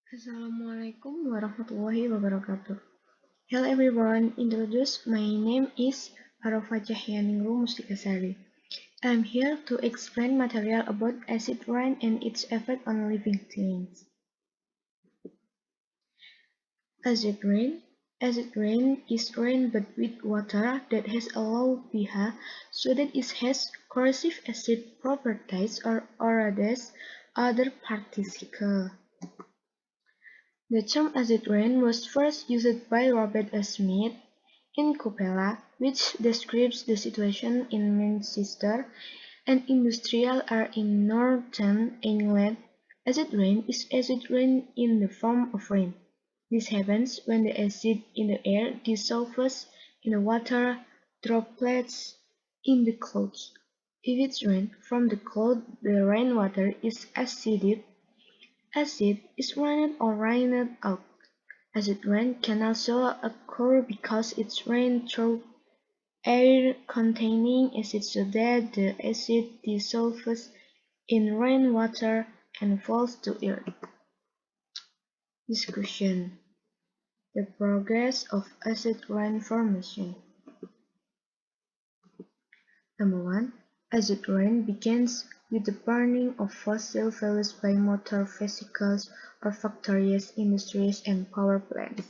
Assalamualaikum warahmatullahi wabarakatuh. Hello everyone, introduce my name is Arofah Mustikasari. I'm here to explain material about acid rain and its effect on living things. Acid rain. Acid rain is rain but with water that has a low pH so that it has corrosive acid properties or other particles. The term acid rain was first used by Robert A. Smith in Copella, which describes the situation in Manchester, an industrial area in northern England. Acid rain is acid rain in the form of rain. This happens when the acid in the air dissolves in the water droplets in the clouds. If it's rain from the cloud, the rainwater is acidic. Acid is rained or rained out. Acid rain can also occur because it's rained through air containing acid so that the acid dissolves in rainwater and falls to earth. Discussion: the progress of acid rain formation. Number 1. Acid rain begins with the burning of fossil fuels by motor vehicles or factories, industries, and power plants.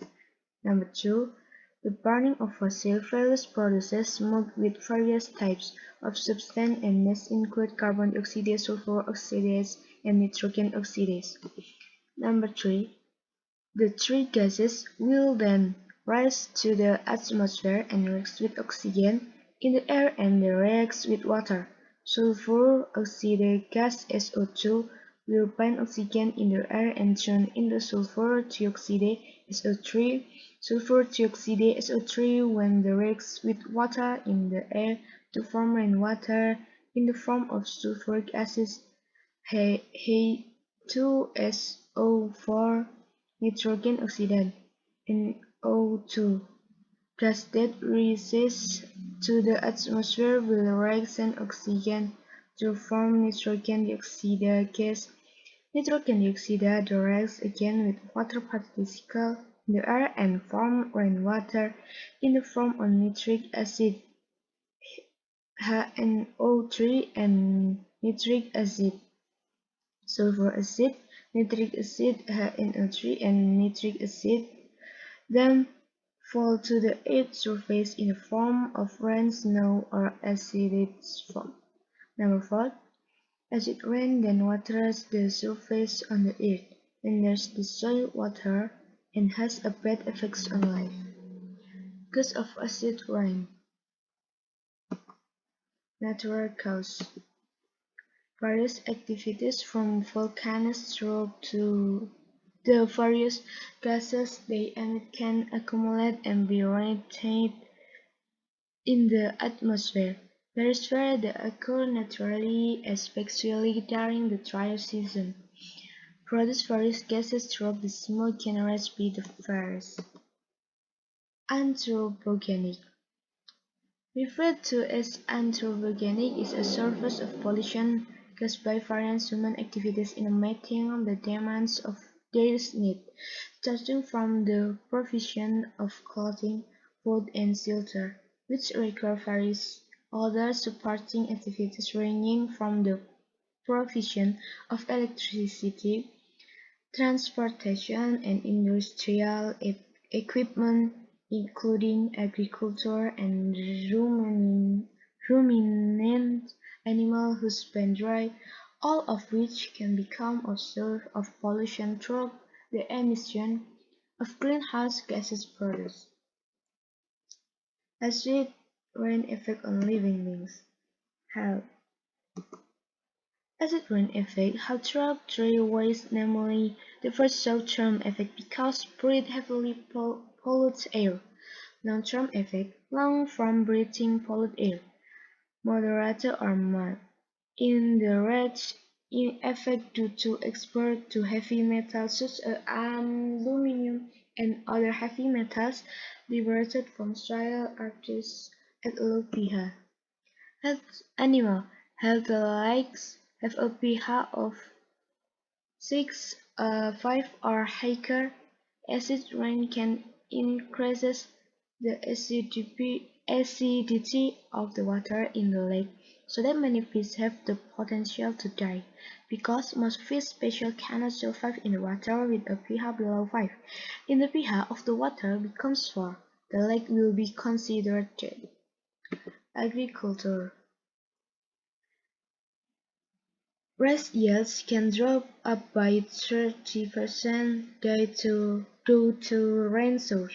Number 2. The burning of fossil fuels produces smoke with various types of substance and these include carbon dioxide, sulfur oxides, and nitrogen oxides. Number 3. The three gases will then rise to the atmosphere and react with oxygen in the air and react with water. Sulfur oxide gas SO2 will bind oxygen in the air and turn into sulfur dioxide SO3. Sulfur dioxide SO3 when they reacts with water in the air to form rainwater in the form of sulfuric acid H2SO4 nitrogen oxide NO2 gas that rises to the atmosphere will react with oxygen to form nitrogen dioxide gas. Nitrogen dioxide reacts again with water particles in the air and form rainwater in the form of nitric acid HNO3 and nitric acid, sulfur acid, nitric acid, HNO3 and nitric acid, then fall to the earth's surface in the form of rain, snow, or acidic form. Number 4. Acid rain then waters the surface on the earth, renders the soil water, and has a bad effects on life. Cause of acid rain. Natural cause. Various activities from volcanoes to the various gases they emit can accumulate and be retained in the atmosphere. Perisphera that occur naturally, especially during the dry season, produce various gases throughout the smoke generated by the fires. Anthropogenic. Referred to as anthropogenic is a source of pollution caused by various human activities in meeting the demands of their needs, starting from the provision of clothing, food, and shelter, which require various other supporting activities ranging from the provision of electricity, transportation, and industrial equipment, including agriculture and ruminant animal husbandry, all of which can become a source of pollution through the emission of greenhouse gases produced. Acid rain effect on living beings. Health. Acid rain effect have through three ways, namely, the first short-term effect because breath heavily pollutes air. Long-term effect, lung from breathing polluted air, moderate or mild. In the range in effect due to exposure to heavy metals such as aluminum and other heavy metals liberated from soil arches at low pH. Health animal health likes have a pH of 6, 5 or higher, acid rain can increase the acidity of the water in the lake, so that many fish have the potential to die. Because most fish species cannot survive in the water with a pH below 5, if the pH of the water becomes 4, the lake will be considered dead. Agriculture. Rice yields can drop up by 30% due to rain source.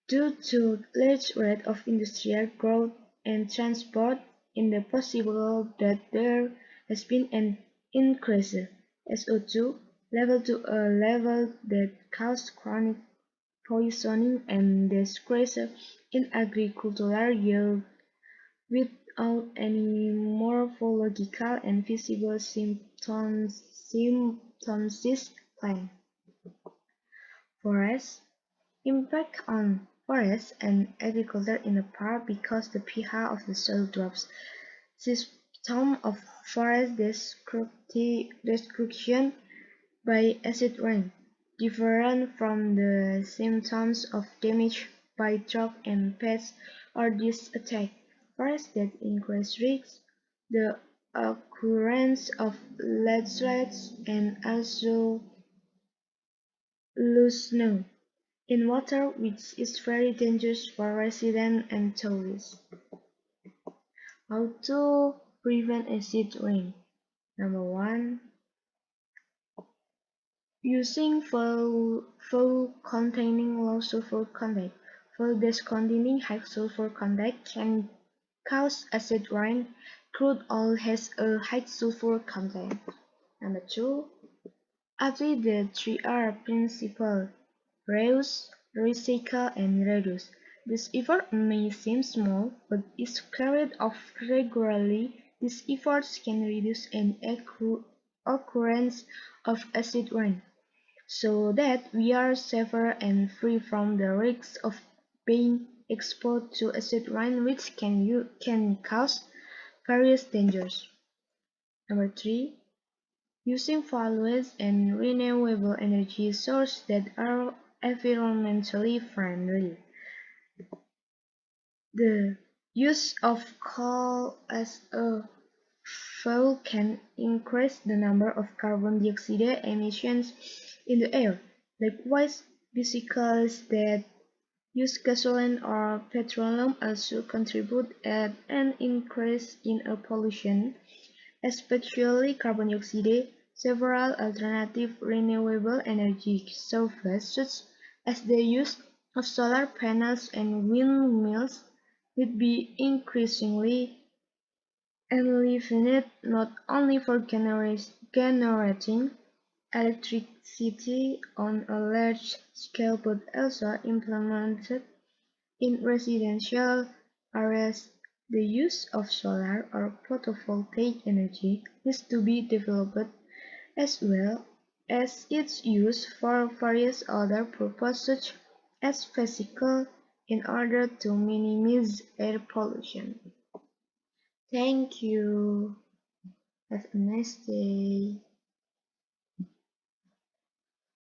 Due to large rate of industrial growth and transport, it is possible that there has been an increase SO2 level to a level that causes chronic poisoning and decrease in agricultural yield without any morphological and visible symptoms. Plant forests impact on forests and agriculture in part because the pH of the soil drops. Symptoms of forest destruction by acid rain, different from the symptoms of damage by drought and pests or disease attack. Forests that increase risks, the occurrence of landslides and also loose snow in water, which is very dangerous for residents and tourists. How to prevent acid rain? Number 1. Using fuel containing low sulfur content. Fuel that containing high sulfur content can cause acid rain. Crude oil has a high sulfur content. Number 2. Apply the 3R principle: reuse, recycle, and reduce. This effort may seem small, but if carried out regularly, these efforts can reduce an occurrence of acid rain, so that we are safer and free from the risks of being exposed to acid rain, which can cause various dangers. Number 3. Using fuels and renewable energy sources that are environmentally friendly. The use of coal as a fuel can increase the number of carbon dioxide emissions in the air. Likewise, vehicles that use gasoline or petroleum also contribute at an increase in air pollution, especially carbon dioxide. Several alternative renewable energy sources, such as the use of solar panels and windmills, will be increasingly enlivened not only for generating electricity on a large scale but also implemented in residential areas. The use of solar or photovoltaic energy is to be developed, as well as its use for various other purposes such as physical, in order to minimize air pollution. Thank you. Have a nice day.